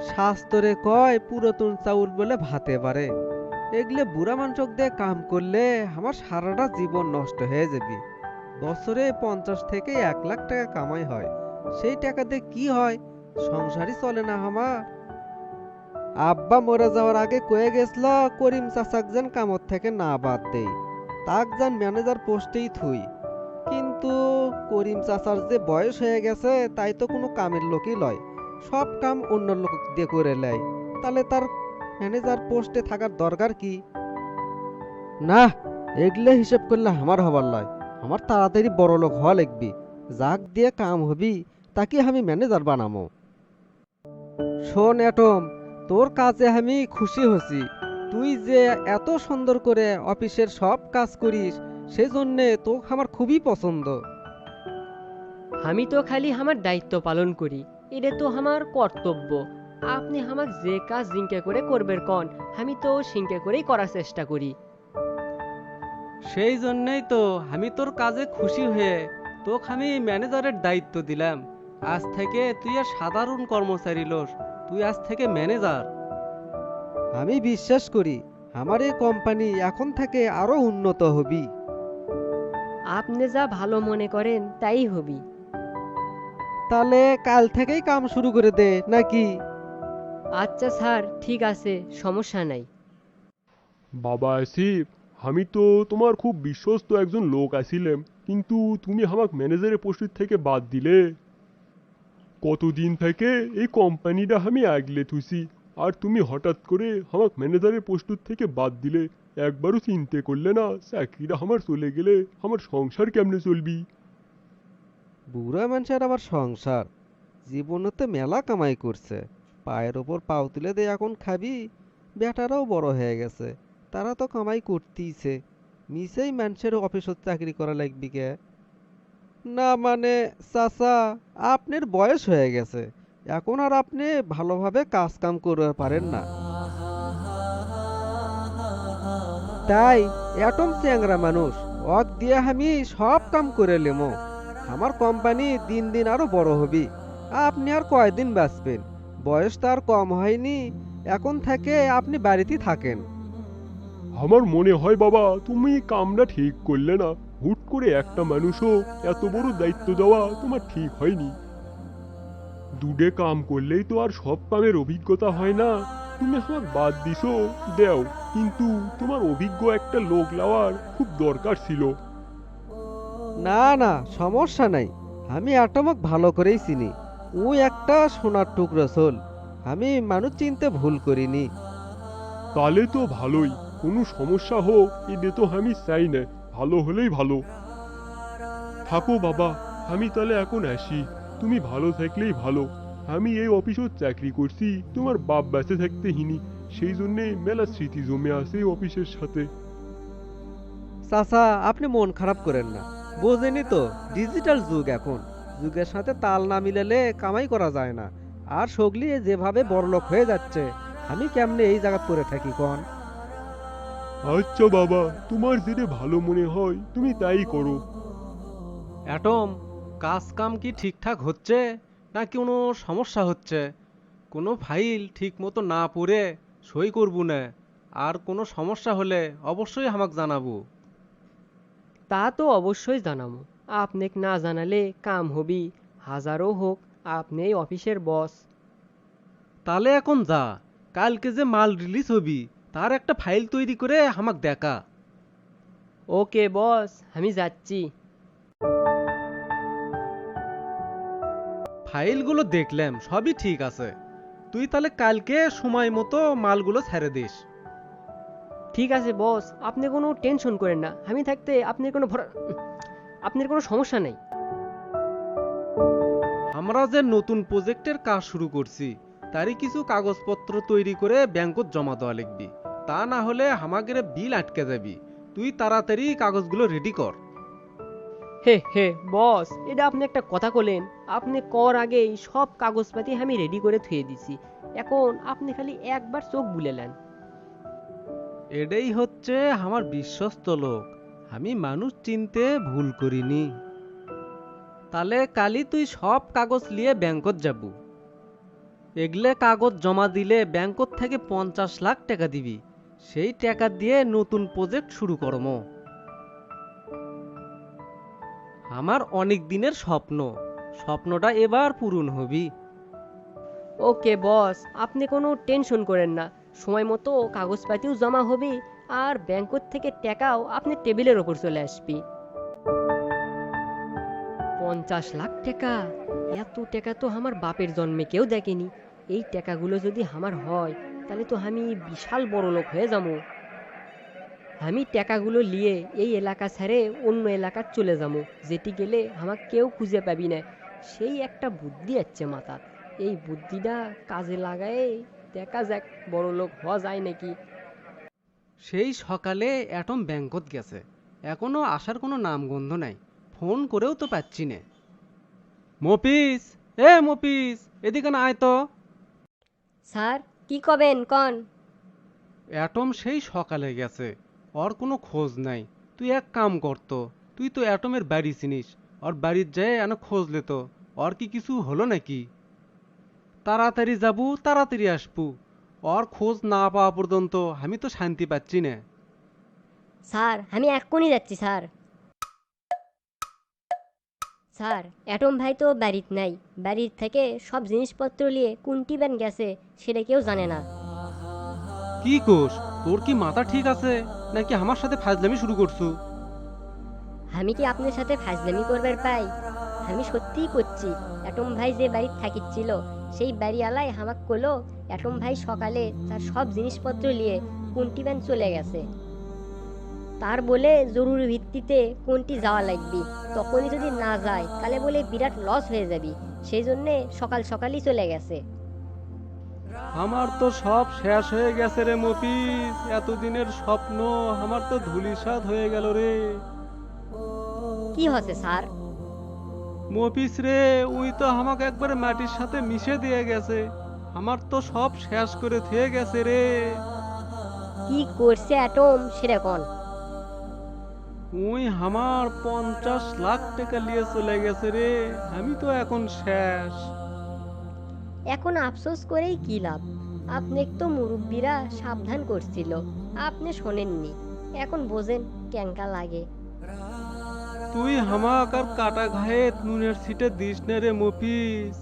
শাস্তরে কয় পুরাতন চাউল বলে ভাতে পারে। এগুলো বুড়া মানুষক দিয়ে কাম করলে আমার সারাটা জীবন নষ্ট হয়ে যাবে। বছরে 50 থেকে 1 লাখ টাকা কামাই হয়, সেই টাকা দিয়ে কি হয়? সংসারই চলে না আমার। আব্বা মরে যাওয়ার আগে কয়ে গেছিল করিম চাচাক যেন কামত থেকে না বাদ দেই, তাক যেন ম্যানেজার পোস্টেই থুই। কিন্তু করিম চাচার যে বয়স হয়ে গেছে তাই তো কোনো কামের লোকই লয়, সব কাম অন্য লোক দিয়ে করে নেয়। তাহলে তার ম্যানেজার পোস্টে থাকার দরকার কি? না, এগুলো হিসেব করলে আমার হবার লয়। আমার তাড়াতাড়ি বড় লোক হওয়া লাগবি, যাক দিয়ে কাম হবি তাকে আমি ম্যানেজার বানামো। শোন অ্যাটম, তোর কাজে আমি খুশি হছি। তুই যে এত সুন্দর করে অফিসের সব কাজ করিস, সেজন্যে তোকে আমার খুবই পছন্দ। আমি তো খালি আমার দায়িত্ব পালন করি, এটা তো আমার কর্তব্য। আপনি আমাক যে কাজ জিঙ্কে করে করবের কন, আমি তো সিঙ্কে করেই করার চেষ্টা করি। সেই জন্যই তো আমি তোর কাজে খুশি হয়ে তোকে আমি ম্যানেজারের দায়িত্ব দিলাম। আজ থেকে তুই আর সাধারণ কর্মচারী লোস, তুই আজ থেকে ম্যানেজার। আমি বিশ্বাস করি আমার এই কোম্পানি এখন থেকে আরো উন্নত হবি। আপনি যা ভালো মনে করেন তাই হবি। তাহলে কাল থেকেই কাম শুরু করে দে নাকি? আচ্ছা স্যার, ঠিক আছে, সমস্যা নাই। বাবা আসিফ, আমি তো তোমার খুব বিশ্বস্ত একজন লোক আছিলাম, কিন্তু তুমি আমাক ম্যানেজারের পোস্ট থেকে বাদ দিলে। কতদিন থেকে এই কোম্পানিটা আমি আগলে থুইছি, আর তুমি হঠাৎ করে আমাক ম্যানেজারের পোস্ট থেকে বাদ দিলে। একবারও চিন্তা করলে না চাকরিটা আমার চলে গেলে আমার সংসার কেমনে চলবি? বুড়া মানুষের আবার সংসার, জীবনে তো মেলা কামাই করছে, পায়ের ওপর পাও তুলে দে এখন খাবি। বেটারাও বড় হয়ে গেছে, তারা তো কামাই করতেইছে, মিছেই মানুষের অফিসত চাকরি করা লাগবি কে? না মানে চাচা, আপনার বয়স হয়ে গেছে, এখন আর আপনি ভালোভাবে কাজ কাম করতে পারেন না। তাই এটম চ্যাংরা মানুষ, অক দিয়ে আমি সব কাম করে লেমো। আমার কোম্পানি দিন দিন আরো বড় হবি। আপনি আর কয়দিন বাঁচবেন? বয়স তো আর কম হয়নি, এখন থেকে আপনি বাড়িতেই থাকেন। আমার মনে হয় বাবা তুমি কামটা ঠিক করলে না। হুট করে একটা মানুষও এত বড় দায়িত্ব দেওয়া তোমার ঠিক হয়নি। দুডে কাম করলেই তো আর সব কামের অভিজ্ঞতা হয় না। তুমি আমাকে বাদ দিছো দেও, কিন্তু তোমার অভিজ্ঞ একটা লোক লাওয়ার খুব দরকার ছিল। না না, সমস্যা নাই, আমি অ্যাটমক ভালো করেই চিনি। ও একটা সোনার টুকরো সোল, আমি মানুষ চিনতে ভুল করিনি। তাহলে তো ভালোই। কোনো সমস্যা হোক এতে তো আমি চাই না, ভালো হলেই ভালো। থাকো বাবা, আমি তাহলে এখন আসি। তুমি ভালো থাকলেই ভালো। আমি এই অফিসত চাকরি করছি তোমার বাপ বেঁচে থাকতে হিনি, সেই জন্যে মেলা স্মৃতি জমে আছে এই অফিসের সাথে। চাচা, আপনি মন খারাপ করেন না, বোঝেনি তো ডিজিটাল যুগ এখন, যুগের সাথে তাল না মিলালে কামাই করা যায় না। আর সগলি যেভাবে বড়লোক হয়ে যাচ্ছে, আমি কেমনে এই জায়গা পড়ে থাকি কন? আচ্ছা বাবা, তোমার যেটা ভালো মনে হয় তুমি তাই করো। অ্যাটম, কাজ কাম কি ঠিকঠাক হচ্ছে না কোনো সমস্যা হচ্ছে? কোনো ফাইল ঠিক মতো না পড়ে সই করবো না, আর কোনো সমস্যা হলে অবশ্যই আমাকে জানাবো। তা তো অবশ্যই জানাবো। আপনেক না জানালে কাম হবি, হাজারও হোক, আপনি এই অফিসের বস। তাহলে এখন যা, কালকে যে মাল রিলিজ হবি তার একটা ফাইল তৈরি করে আমাকে দেখা। ওকে বস, আমি যাচ্ছি। ফাইলগুলো দেখলাম সবই ঠিক আছে, তুই তাহলে কালকে সময় মতো মালগুলো ছেড়ে দিস। ঠিক আছে বস, আপনি কোনো টেনশন করেন না, আমি থাকতে আপনার কোনো সমস্যা নেই। আমরা যে নতুন প্রজেক্টের কাজ শুরু করছি, তারই কিছু কাগজপত্র তৈরি করে ব্যাংকত জমা দেওয়া লিখবি, তা না হলে আমাদের বিল আটকে যাবি। তুই তাড়াতাড়ি কাগজগুলো রেডি কর। হে হে বস, এটা আপনি একটা কথা বলেন। আপনি কর আগেই সব কাগজপাতি আমি রেডি করে থুয়ে দিছি, এখন আপনি খালি একবার চোখ বুলেলেন। এটাই হচ্ছে আমার বিশ্বস্ত লোক, আমি মানুষ চিনতে ভুল করিনি। তাহলে কালি তুই সব কাগজ নিয়ে ব্যাংকত যাবো। এগলে কাগজ জমা দিলে ব্যাংকত থেকে 50 লাখ টাকা দিবি, সেই টাকা দিয়ে নতুন প্রজেক্ট শুরু করমো। আমার অনেক দিনের স্বপ্ন, স্বপ্নটা এবার পূরণ হবি। ওকে বস, আপনি কোনো টেনশন করেন না, সময় মতো কাগজপাতিও জমা হবে আর ব্যাংকত থেকে টাকাও আপনি টেবিলের ওপর চলে আসবি। 50 লাখ টাকা, এত টাকা তো আমার বাপের জন্মে কেউ দেখেনি। এই টাকাগুলো যদি আমার হয় তাহলে তো আমি বিশাল বড় লোক হয়ে যাবো। আমি টাকাগুলো নিয়ে এই এলাকা ছেড়ে অন্য এলাকা চলে যাবো, যেটি গেলে আমাকে কেউ খুঁজে পাবি না। সেই একটা বুদ্ধি আছে মাথার, এই বুদ্ধিটা কাজে লাগায় দেখা যাক বড় লোক হওয়া যায় নাকি। সেই সকালে অ্যাটম ব্যাংকত গেছে, এখনো আসার কোনো নামগন্ধ নাই, ফোন করেও তো পাচ্ছি না। মফিস, মফিস, এদিকে না আয় তো। স্যার কি কবেন কন? অ্যাটম সেই সকালে গেছে, ওর কোনো খোঁজ নাই। তুই এক কাম করতো, তুই তো অ্যাটমের বাড়ি চিনিস, ওর বাড়ির যায় এনে খোঁজ লেতো, ওর কি কিছু হলো নাকি। তাড়াতাড়ি যাবো, তাড়াতাড়ি আসবো, ওর খোঁজ না পাওয়া পর্যন্ত আমি তো শান্তি পাচ্ছি না। স্যার আমি এক্ষুনি যাচ্ছি স্যার। স্যার অ্যাটম ভাই তো বাড়িত নাই, বাড়ির থেকে সব জিনিসপত্র নিয়ে কোনটি ব্যান গেছে সেটা কেউ জানে না। কি কোষ, তোর কি মাথা ঠিক আছে নাকি আমার সাথে ফাজলামি শুরু করছু? আমি কি আপনার সাথে ফাজলামি করবার পাই? আমি সত্যিই করছি। অ্যাটম ভাই যে বাড়িতে থাকিচ্ছিল সেই বাড়িওয়ালাই হামাক কলো অ্যাটম ভাই সকালে তার সব জিনিসপত্র নিয়ে কোনটি ব্যান চলে গেছে। তার বলে জরুরি ভিত্তিতে কোনটি যাওয়া লাগবে, তখনই যদি না যায় তাহলে বলে বিরাট লস হয়ে যাবে, সেই জন্যে সকাল সকালই চলে গেছে। আমার তো সব শেষ হয়ে গেছে রে মফিস, এতদিনের স্বপ্ন আমার তো ধূলিসাৎ হয়ে গেল রে। কি হচ্ছে স্যার? মফিস রে, উই তো আমাকে একবারে মাটির সাথে মিশে দিয়ে গেছে, আমার তো সব শেষ করে থুয়ে গেছে রে। কি করছে অ্যাটম সেটা কোন? উই আমার 50 লাখ টাকা নিয়ে চলে গেছে রে, আমি তো এখন শেষ। এখন আফসোস করেই কি লাভ? আপনি তো মুরব্বীরা সাবধান করছিল, আপনি শোনেননি, এখন বোঝেন ক্যাঙ্কা লাগে। তুই হামাক আর কাটা ঘায়ে নুনের ছিটে দিস না রে মফিস।